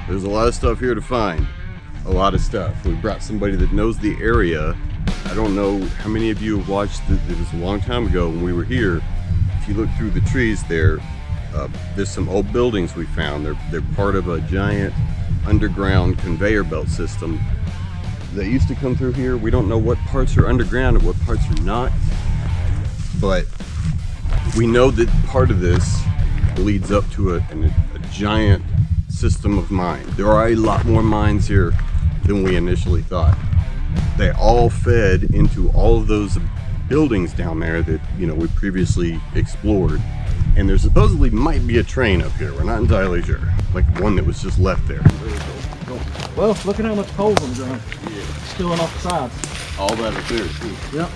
There's a lot of stuff here to find. A lot of stuff. We brought somebody that knows the area. I don't know how many of you have watched it. It was a long time ago when we were here. If you look through the trees there's some old buildings we found. They're part of a giant underground conveyor belt system that used to come through here. We don't know what parts are underground and what parts are not, but we know that part of this leads up to a giant system of mines. There are a lot more mines here than we initially thought. They all fed into all of those buildings down there that, you know, we previously explored. And there supposedly might be a train up here. We're not entirely sure. Like one that was just left there. Well, look at how much coal's on the ground. Yeah. Spilling off the sides. All that up there too. Yep.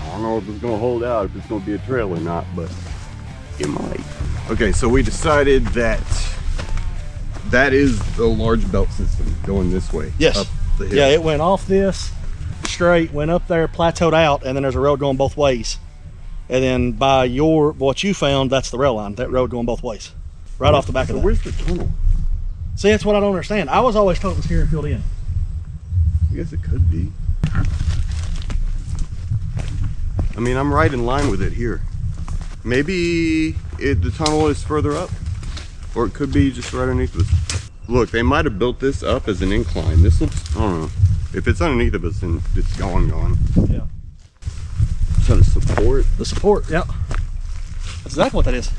I don't know if it's gonna hold out, if it's gonna be a trail or not, but it might. Okay, so we decided that is the large belt system going this way. Yes. Up the hill. Yeah, it went off this straight, went up there, plateaued out, and then there's a road going both ways. And then by what you found, that's the rail line. That road going both ways, right off the back of that. Where's the tunnel? See, that's what I don't understand. I was always told it was here and filled in. I guess it could be. I mean, I'm right in line with it here. Maybe the tunnel is further up, or it could be just right underneath us. Look, they might have built this up as an incline. This looks, I don't know. If it's underneath of us, then it's gone. Yeah. Is that a support? The support, yeah. That's exactly what that is.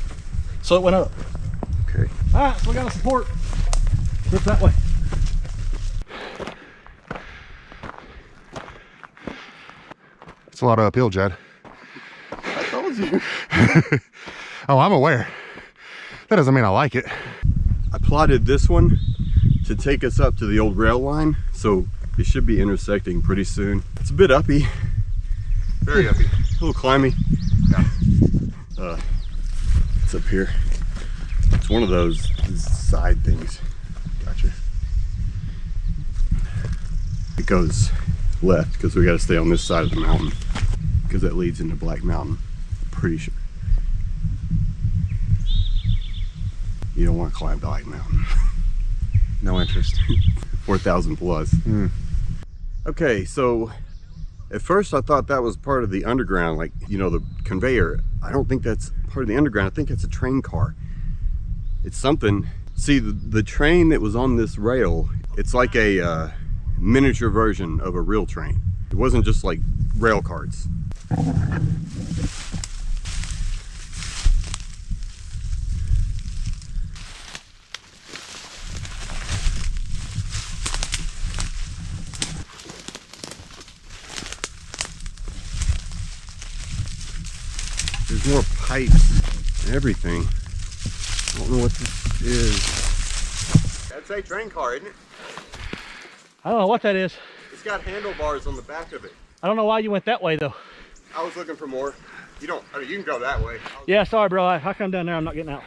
So it went up. Okay. All right, so we got a support. Flip that way. It's a lot of uphill, Jed. I told you. Oh, I'm aware. That doesn't mean I like it. I plotted this one to take us up to the old rail line, so it should be intersecting pretty soon. It's a bit uppy. Very uppy. A little climby. Yeah. It's up here. It's one of those side things. Gotcha. It goes left because we got to stay on this side of the mountain because that leads into Black Mountain. Pretty sure. You don't want to climb Black Mountain. No interest. 4,000 plus. Okay, so at first I thought that was part of the underground, like, you know, the conveyor. I don't think that's part of the underground. I think it's a train car. It's something. See, the train that was on this rail, it's like a miniature version of a real train. It wasn't just like rail cars. There's more pipes and everything. I don't know what this is. That's a train car, isn't it? I don't know what that is. It's got handlebars on the back of it. I don't know why you went that way though. I was looking for more. You don't, I mean, you can go that way. Yeah, sorry bro, I come down there, I'm not getting out.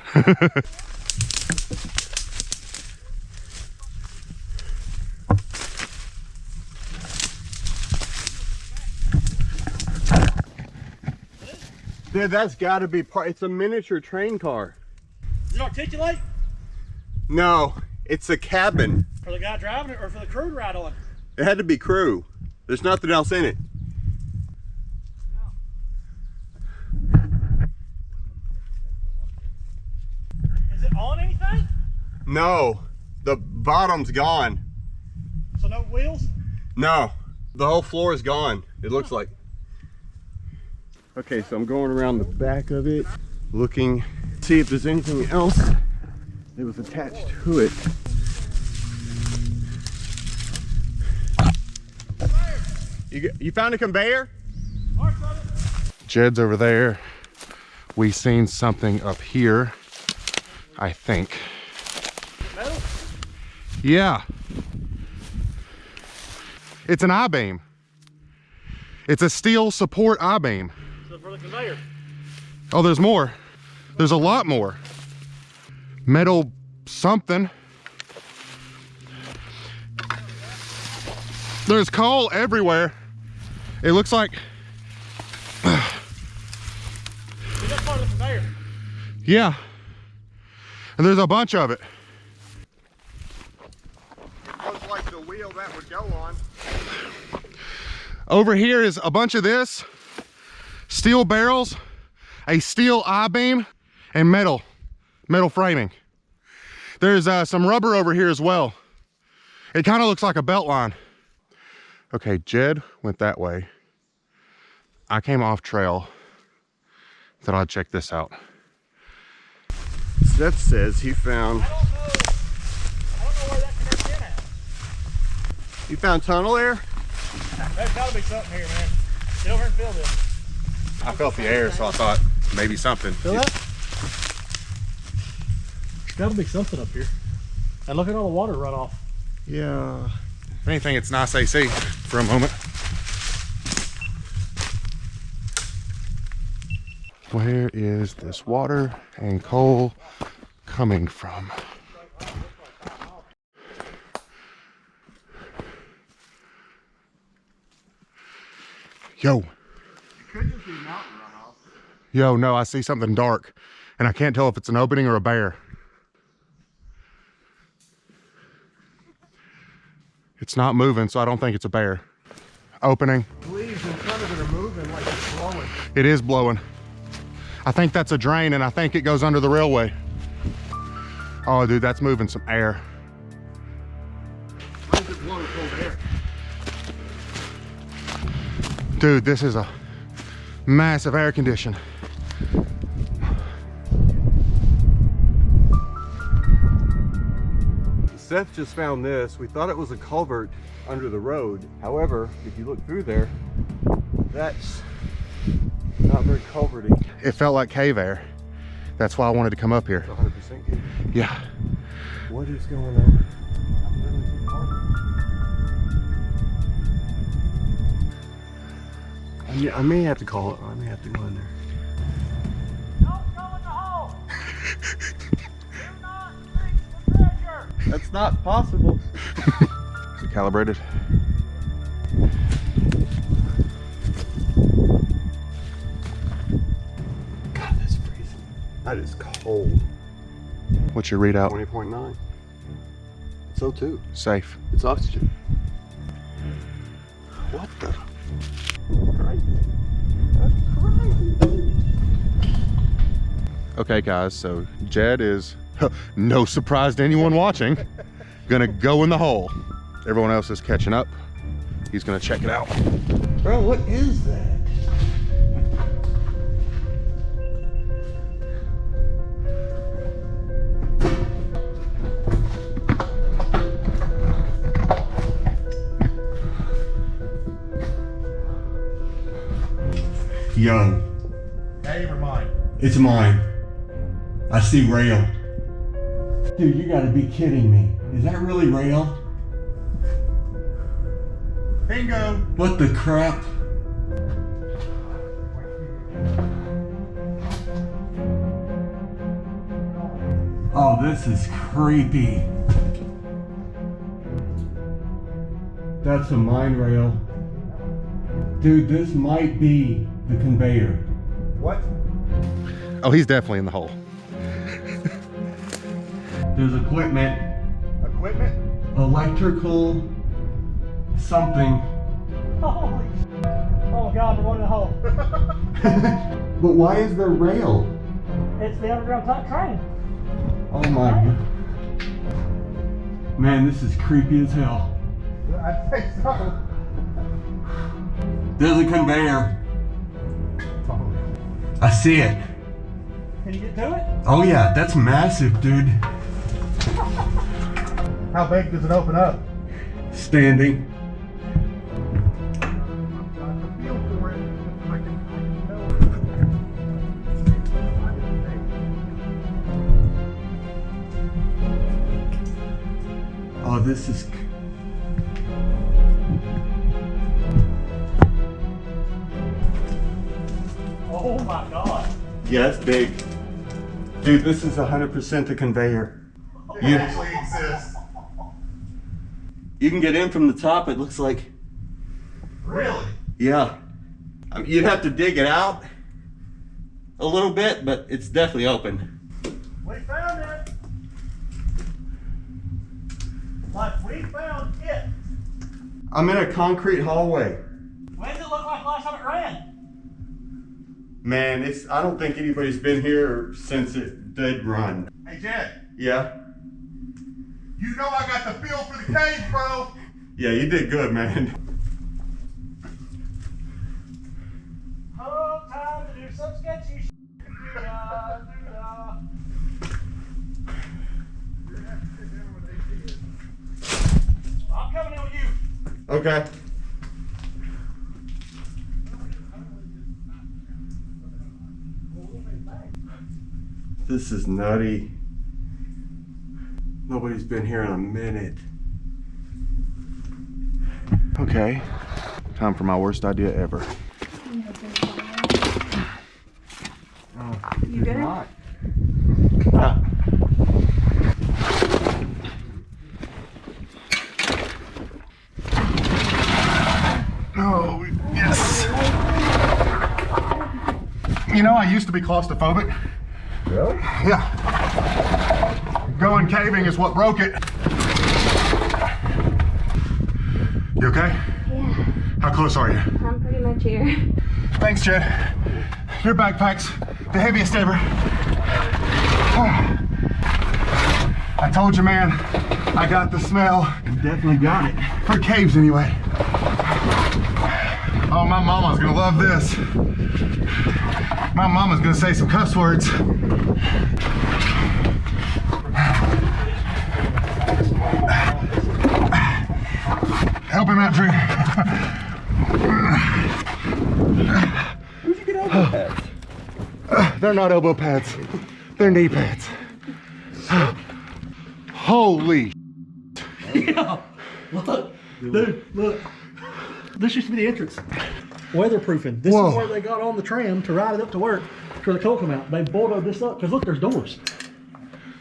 Dude, that's gotta be part, it's a miniature train car. Does it articulate? No, it's a cabin. For the guy driving it or for the crew to ride on? It had to be crew. There's nothing else in it. Is it on anything? No, the bottom's gone. So no wheels? No, the whole floor is gone, it looks like. Okay, so I'm going around the back of it, looking, see if there's anything else that was attached to it. You found a conveyor? Jed's over there. We seen something up here, I think. Metal? Yeah. It's an I-beam. It's a steel support I-beam. So for the conveyor? Oh, there's more. There's a lot more. Metal something. There's coal everywhere. It looks like... Is that part of the conveyor? Yeah. And there's a bunch of it. It looks like the wheel that would go on. Over here is a bunch of this, steel barrels, a steel I-beam, and metal framing. There's some rubber over here as well. It kind of looks like a belt line. Okay, Jed went that way. I came off trail. Thought I'd check this out. Seth says he found. I don't know where that connects in at. You found tunnel air? There's gotta be something here, man. Get over and feel this. I felt the air, so I thought maybe something. Feel that? There's gotta be something up here. And look at all the water runoff. Yeah. If anything, it's nice AC for a moment. Where is this water and coal coming from? Yo. It could just be mountain runoff. Yo, no, I see something dark, and I can't tell if it's an opening or a bear. It's not moving, so I don't think it's a bear. Opening. Leaves in front of it are moving like it's blowing. It is blowing. I think that's a drain, and I think it goes under the railway. Oh, dude, that's moving some air. Why is it blowing cold air? Dude, this is a massive air condition. Seth just found this. We thought it was a culvert under the road. However, if you look through there, that's not very culverty. It felt like cave air. That's why I wanted to come up here. It's 100% cave. Yeah. What is going on? I may have to call it. I may have to go in there. Don't go in the hole! Do not drink the treasure! That's not possible. Is it calibrated? God, that's freezing. That is cold. What's your readout? 20.9. It's O2. Safe. It's oxygen. What the? Crazy. That's crazy. Okay, guys, so Jed is, no surprise to anyone watching, gonna go in the hole. Everyone else is catching up. He's gonna check it out. Bro, what is that? Yo, Dave or mine? it's mine. I see rail. Dude, you gotta be kidding me. Is that really rail? Bingo! What the crap? Oh, this is creepy. That's a mine rail. Dude, this might be the conveyor. What? Oh, he's definitely in the hole. There's equipment, Equipment? electrical, something. Holy shit. Oh God, we're going in the hole. But why is there rail? It's the underground train. Oh my god. Man, this is creepy as hell. I think so. There's a conveyor. I see it. Can you get to it? Oh yeah, that's massive, dude. How big does it open up? Standing. Oh, this is. Oh my God. Yeah, it's big. Dude, this is 100% the conveyor. You, actually exists. you can get in from the top, it looks like. Really? Yeah. I mean, you'd have to dig it out a little bit, but it's definitely open. We found it. Like we found it. I'm in a concrete hallway. When did it look like last time it ran? Man, I don't think anybody's been here since it did run. Hey, Jed, Yeah? you know I got the feel for the cave, bro. Yeah, you did good, man. Oh, time to do some sketchy shit. I'm coming in with you. Okay. This is nutty. Nobody's been here in a minute. Okay, time for my worst idea ever. You good? Oh, yes. You know, I used to be claustrophobic. Really? Yeah. Going caving is what broke it. You okay? Yeah, How close are you? I'm pretty much here. Thanks, Jed. Your backpack's the heaviest ever. Oh. I told you, man, I got the smell. You definitely got it. For caves, anyway. Oh, my mama's gonna love this. My mama's gonna say some cuss words. Help him out, Drew. Where'd you get elbow pads? They're not elbow pads. They're knee pads. Holy. Yeah. Look, dude, look. This used to be the entrance. Weatherproofing. This Whoa. is where they got on the tram to ride it up to work for the coal come out. They bulldozed this up because look, there's doors.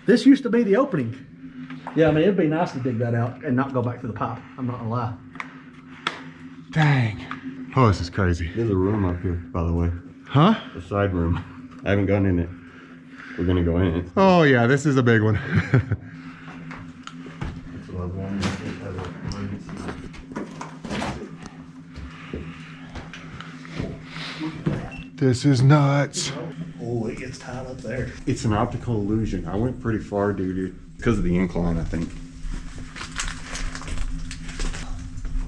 This used to be the opening. Yeah, I mean, it'd be nice to dig that out and not go back to the pipe. I'm not gonna lie. Dang. Oh, this is crazy. There's a room up here, by the way. Huh? A side room. I haven't gone in it. We're gonna go in it. Oh yeah, this is a big one. This is nuts. Oh, it gets tied up there. It's an optical illusion. I went pretty far, dude. Because of the incline, I think.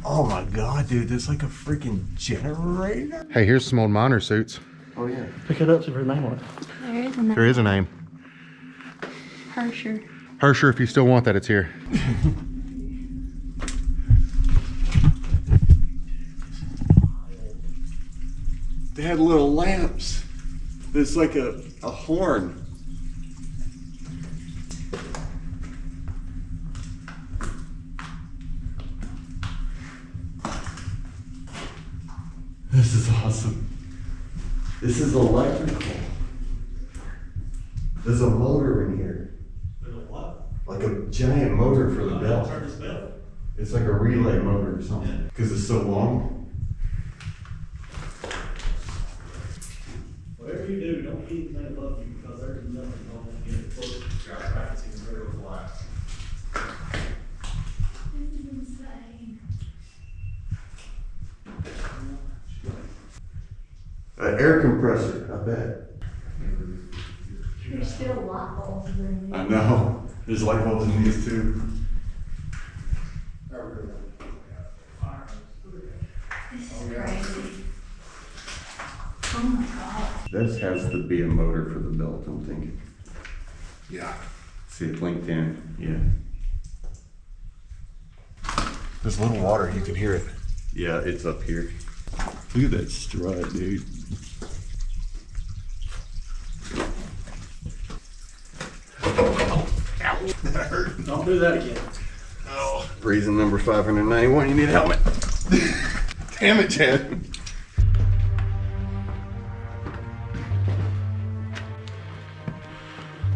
Oh my god, dude, there's like a freaking generator. Hey, here's some old miner suits. Oh yeah. Pick it up, see if there's a name on it. There is a There is a name. Harsher. Hersher, if you still want that, it's here. They had little lamps. There's like a horn. This is awesome. This is electrical. There's a motor in here. There's a what? Like a giant motor for the belt. Turn this bell. It's like a relay motor or something. Because it's so long. Whatever you do, don't keep that above you because there's nothing on it. Get it close. An air compressor, I bet. There's still light bulbs in there. I know. There's light bulbs in these too. This is crazy. Oh my god. This has to be a motor for the belt, I'm thinking. Yeah. See it linked in, yeah. There's a little water, you can hear it. Yeah, it's up here. Look at that strut, dude. That hurt. Don't do that again. Oh. Reason number 591, you need a helmet. Damn it, Chad.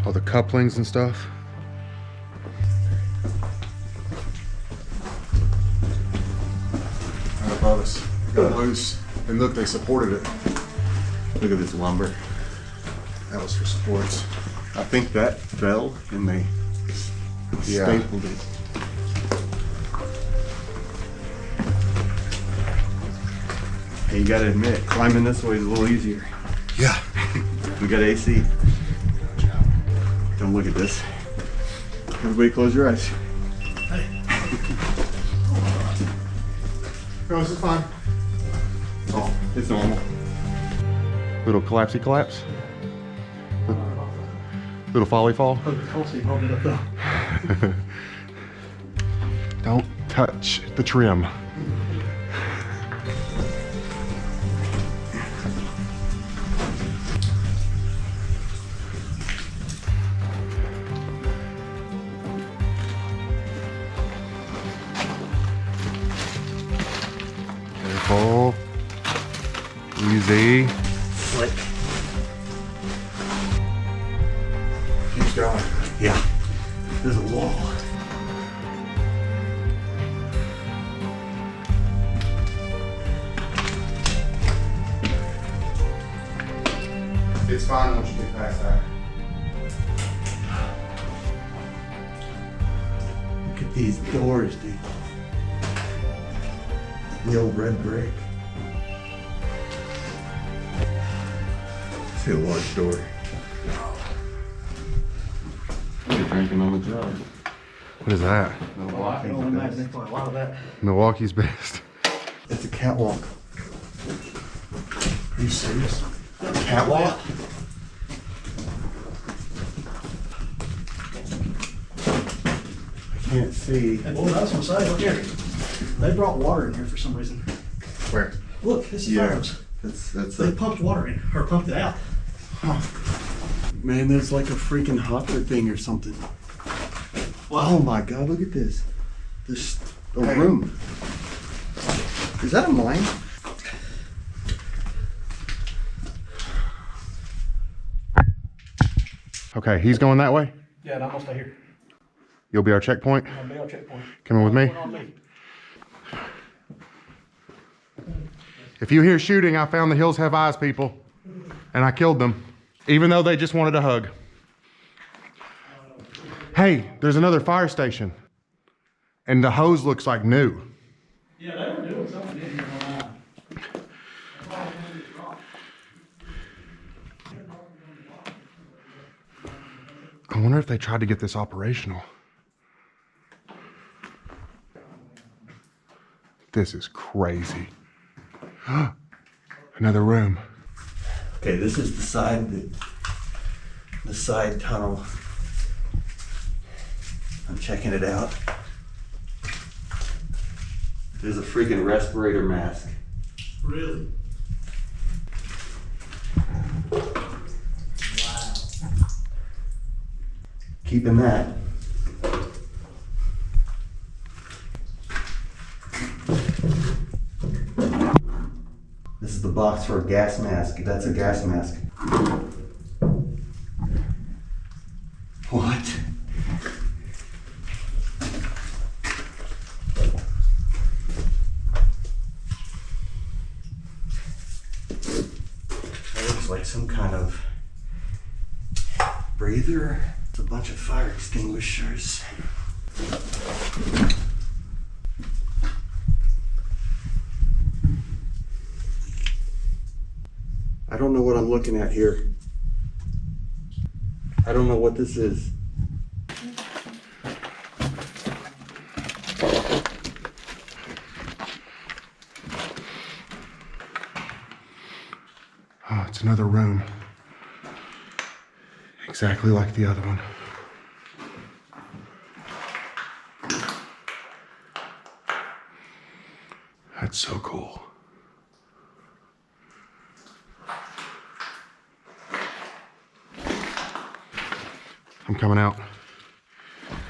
All the couplings and stuff. Right above us. It got loose. And look, they supported it. Look at this lumber. That was for supports. I think that fell and they Yeah. stapled it. Hey, you gotta admit, climbing this way is a little easier. Yeah. We got AC. Don't look at this. Everybody close your eyes. No, this is fine. Oh, it's normal. Little collapsy collapse. Little folly fall. Hold it up though. Don't touch the trim. Careful. Easy. Slick. Keep going. Yeah. There's a wall. It's fine once you get past that. Look at these doors, dude. The old red brick. See a large door. You're drinking on the job. What is that? I can only imagine they probably a lot of that. Milwaukee's best. It's a catwalk. Are you serious? Catwalk? I can't see. Hey, boy, I was gonna say, look here. They brought water in here for some reason. Where? Look, this is Yeah. ours. That's They pumped water in, or pumped it out. Man, there's like a freaking hopper thing or something. Oh my god, look at this. There's a room. Is that a mine? Okay, he's going that way. Yeah, and I'm gonna stay here. You'll be our checkpoint. I'll be our checkpoint. Coming with me. On me. If you hear shooting, I found the hills have eyes, people. And I killed them. Even though they just wanted a hug. Hey, there's another fire station. And the hose looks like new. Yeah, they were doing something in here online. I wonder if they tried to get this operational. This is crazy. Another room. Okay, this is the side tunnel. I'm checking it out. There's a freaking respirator mask. Really? Keeping that. This is the box for a gas mask. That's a gas mask. What? That looks like some kind of breather. It's a bunch of fire extinguishers. I don't know what I'm looking at here. I don't know what this is. Oh, it's another room. Exactly like the other one. That's so cool. I'm coming out.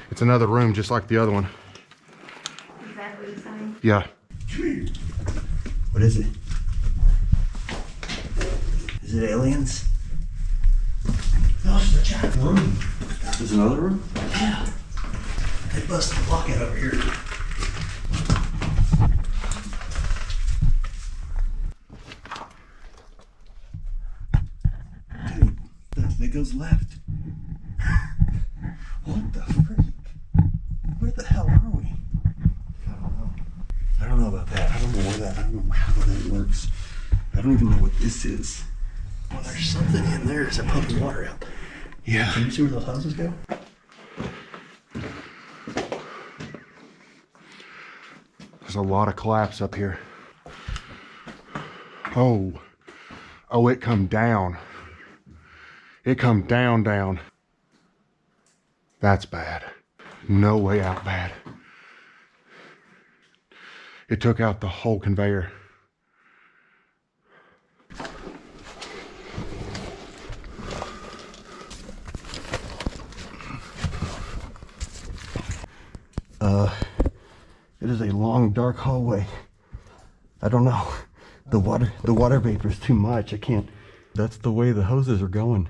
It's another room just like the other one. Is that what you're saying? Yeah. What is it? Is it aliens? No, it's a giant room. There's another room? Yeah. They busted the blockhead over here. Dude, that goes left. What the freak? Where the hell are we? I don't know. I don't know about that. I don't know where that. I don't know how that works. I don't even know what this is. Well, there's something in there that's pumping water out. Yeah. Can you see where those hoses go? There's a lot of collapse up here. Oh, it come down. It come down. That's bad. No way out bad. It took out the whole conveyor. It is a long, dark hallway. I don't know. The water vapor is too much. I can't. That's the way the hoses are going.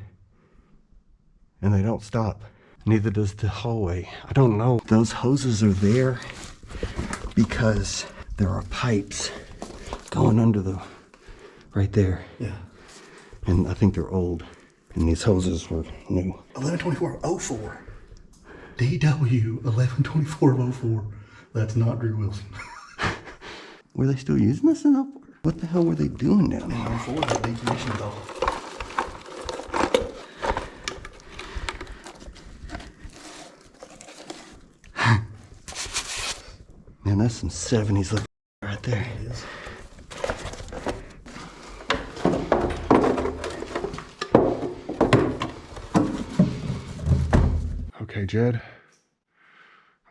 And they don't stop. Neither does the hallway. I don't know. Those hoses are there because there are pipes going under the, right there. Yeah. And I think they're old. And these hoses were new. 112404. DW 112404. That's not Drew Wilson. Were they still using this in Upward? What the hell were they doing down there? 04, they decommissioned it all. Man, that's some 70s looking right there. It is. Okay, Jed,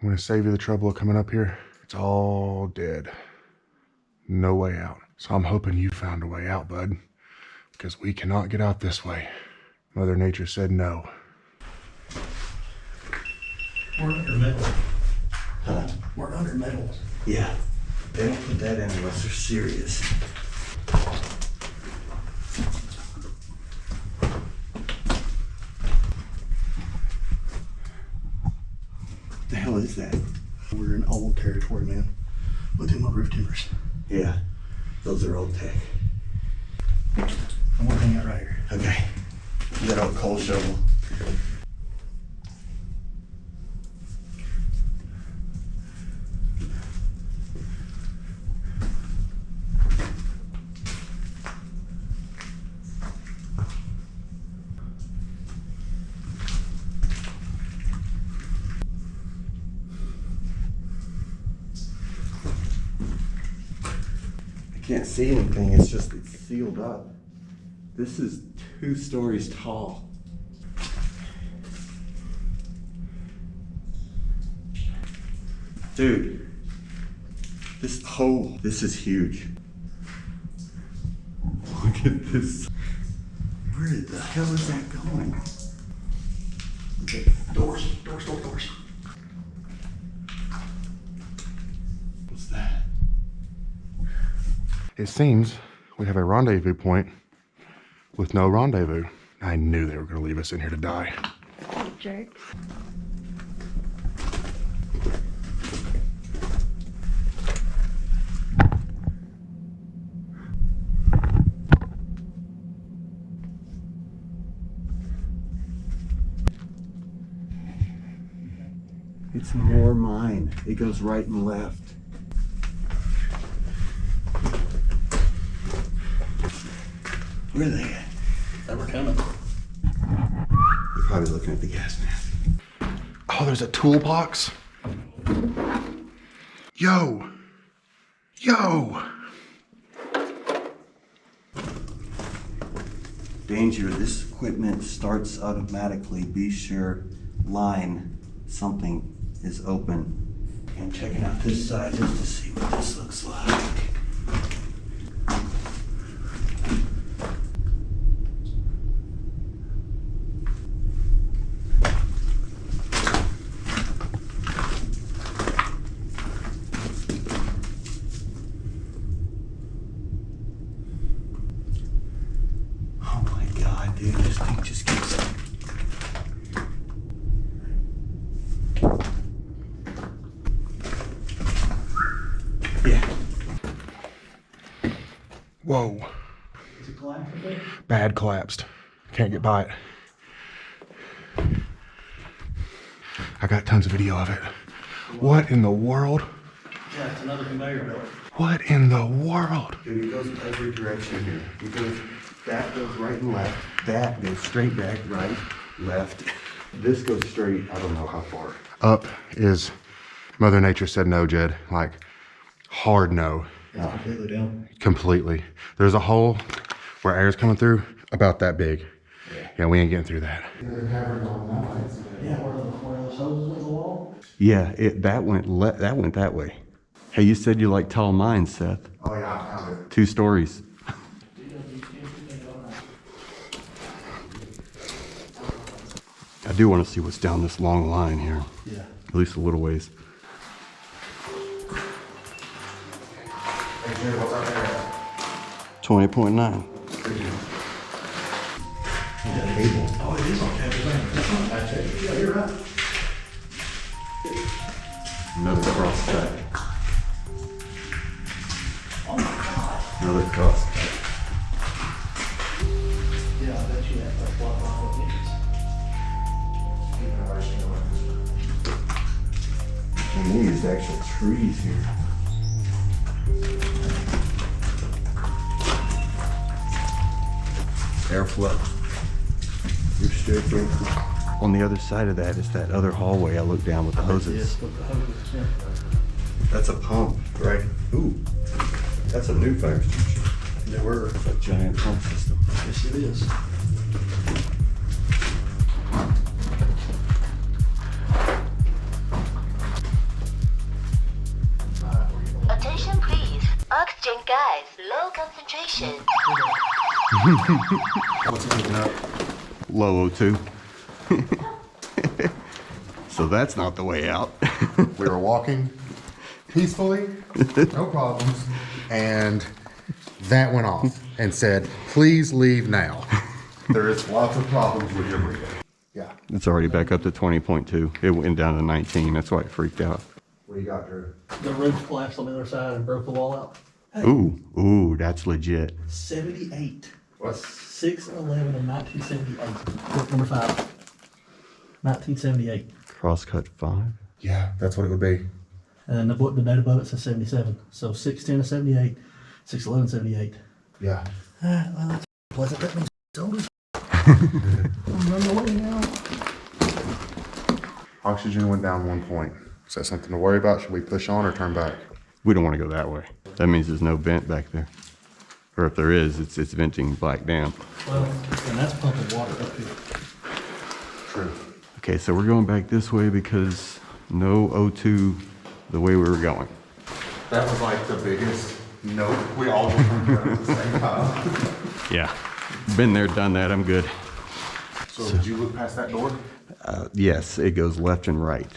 I'm gonna save you the trouble of coming up here. It's all dead. No way out. So I'm hoping you found a way out, bud, because we cannot get out this way. Mother Nature said no. We're under metal. Huh? We're under metal. Yeah. They don't put that in unless they're serious. What the hell is that? We're in old territory, man. With them roof timbers. Yeah. Those are old tech. I'm gonna hang out right here. Okay. You got a coal shovel. Can't see anything, it's just it's sealed up. This is 2 stories tall. Dude, this is huge. Look at this. Where the hell is that going? Okay, doors. What's that? It seems we have a rendezvous point with no rendezvous. I knew they were gonna leave us in here to die. Jerks. It's more mine. It goes right and left. Where are they at? They were coming. They're probably looking at the gas mask. Oh, there's a toolbox. Yo. Danger, this equipment starts automatically. Be sure line something is open. I'm checking out this side just to see what this looks like. Oh my God, dude, this thing just keeps. Yeah. Whoa. Is it collapsed a bit? Bad collapsed. Can't get by it. I got tons of video of it. What in the world? Yeah, it's another conveyor belt. What in the world? Dude, it goes every direction here. That goes right and left. That goes straight back, right, left. This goes straight, I don't know how far. Up is, Mother Nature said no, Jed. Like, hard no. It's completely down. Completely. There's a hole where air's coming through about that big. Yeah, we ain't getting through that. Yeah, where those hoses in the wall? Yeah, that went that way. Hey, you said you like tall mines, Seth. Oh yeah, I found it. 2 stories. I do want to see what's down this long line here. Yeah. At least a little ways. Hey, Jed, what's up there? 20.9. Oh, it is on cable. I checked. Yeah, you're right. Another cross cut. Oh my God. Another cross cut. Yeah, I bet you that like block off inches. And these actual trees here. Airflow. You're straight. On the other side of that is that other hallway I looked down with the hoses. Yes, with the hoses, yeah. That's a pump, right? Ooh, that's a new fire station. There were. It's a giant pump system. Yes, it is. Attention please. Oxygen gas, low concentration. What's it looking up? Low O2. So that's not the way out. We were walking peacefully, no problems, and that went off and said, please leave now. There is lots of problems with your breathing. Yeah. It's already back up to 20.2. It went down to 19. That's why it freaked out. What do you got, Drew? The roof collapsed on the other side and broke the wall out. Ooh, that's legit. 78. What? 6/11 of 1978. Court number 5. 1978. Crosscut 5. Yeah, that's what it would be. And the date above it says 77. So 6/10 of 78. 6/11 78. Yeah. Well, that's pleasant. That means it's old as I'm running away now. Oxygen went down 1 point. Is that something to worry about? Should we push on or turn back? We don't want to go that way. That means there's no vent back there. Or if there is, it's venting back down. Well, and that's pumping water up here. True. Okay, so we're going back this way because no O2 the way we were going. That was like the biggest note. We all just turned around at the same time. Yeah, been there, done that. I'm good. So did you look past that door? Yes, it goes left and right.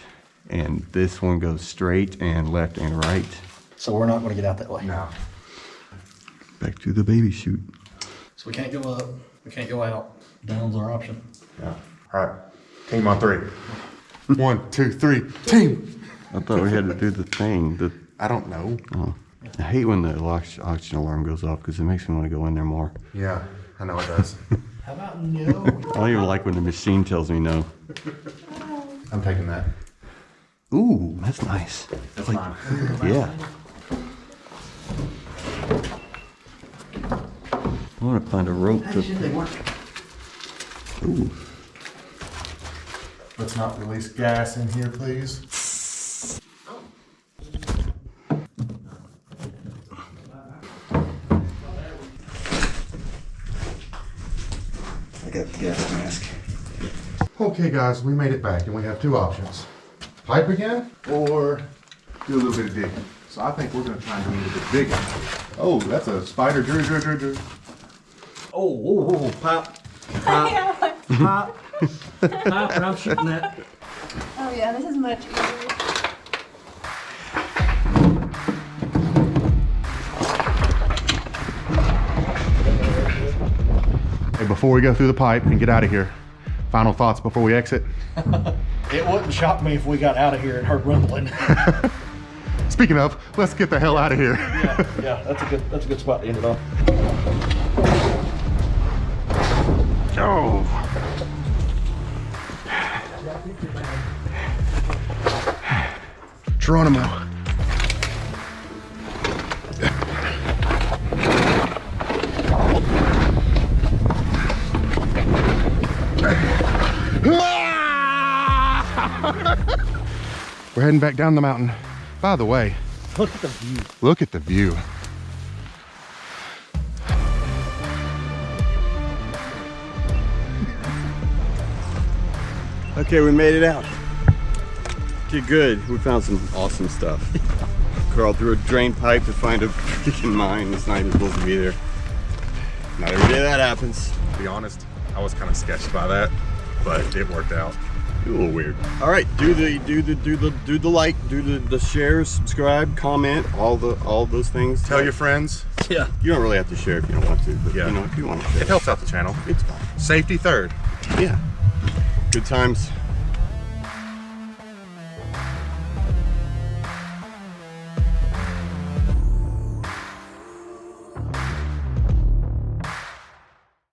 And this one goes straight and left and right. So we're not going to get out that way. No. Back to the baby chute. So we can't go up. We can't go out. Down's our option. Yeah. All right. Team on 3. 1, 2, 3. Team. I thought we had to do the thing. I don't know. Oh. I hate when the oxygen alarm goes off because it makes me want to go in there more. Yeah, I know it does. How about no? I don't even like when the machine tells me no. I'm taking that. Ooh, that's nice. That's Like, fine. yeah. I want to find a rope to. They work. Ooh. Let's not release gas in here, please. I got the gas mask. Okay, guys, we made it back, and we have 2 options. Pipe again, or do a little bit of digging. So I think we're going to try and do a little bit of digging. Oh, that's a spider. Drew. Oh, pipe. Pipe, and I'm shooting that. Oh yeah, this is much easier. Hey, before we go through the pipe and get out of here, final thoughts before we exit? It wouldn't shock me if we got out of here and heard rumbling. Speaking of, let's get the hell out of here. Yeah, that's a good spot to end it on. Oh. Geronimo. We're heading back down the mountain. By the way, Look at the view. look at the view. Okay, we made it out. Okay, good. We found some awesome stuff. Crawled through a drain pipe to find a freaking mine that's not even supposed to be there. Not every day that happens. To be honest, I was kind of sketched by that, but it worked out. A little weird. All right, do the like, do the share, subscribe, comment, all those things. Tell your friends. Yeah. You don't really have to share if you don't want to, but Yeah. you know, if you want to share, It helps out the channel. it's fine. Safety third. Yeah. Good times.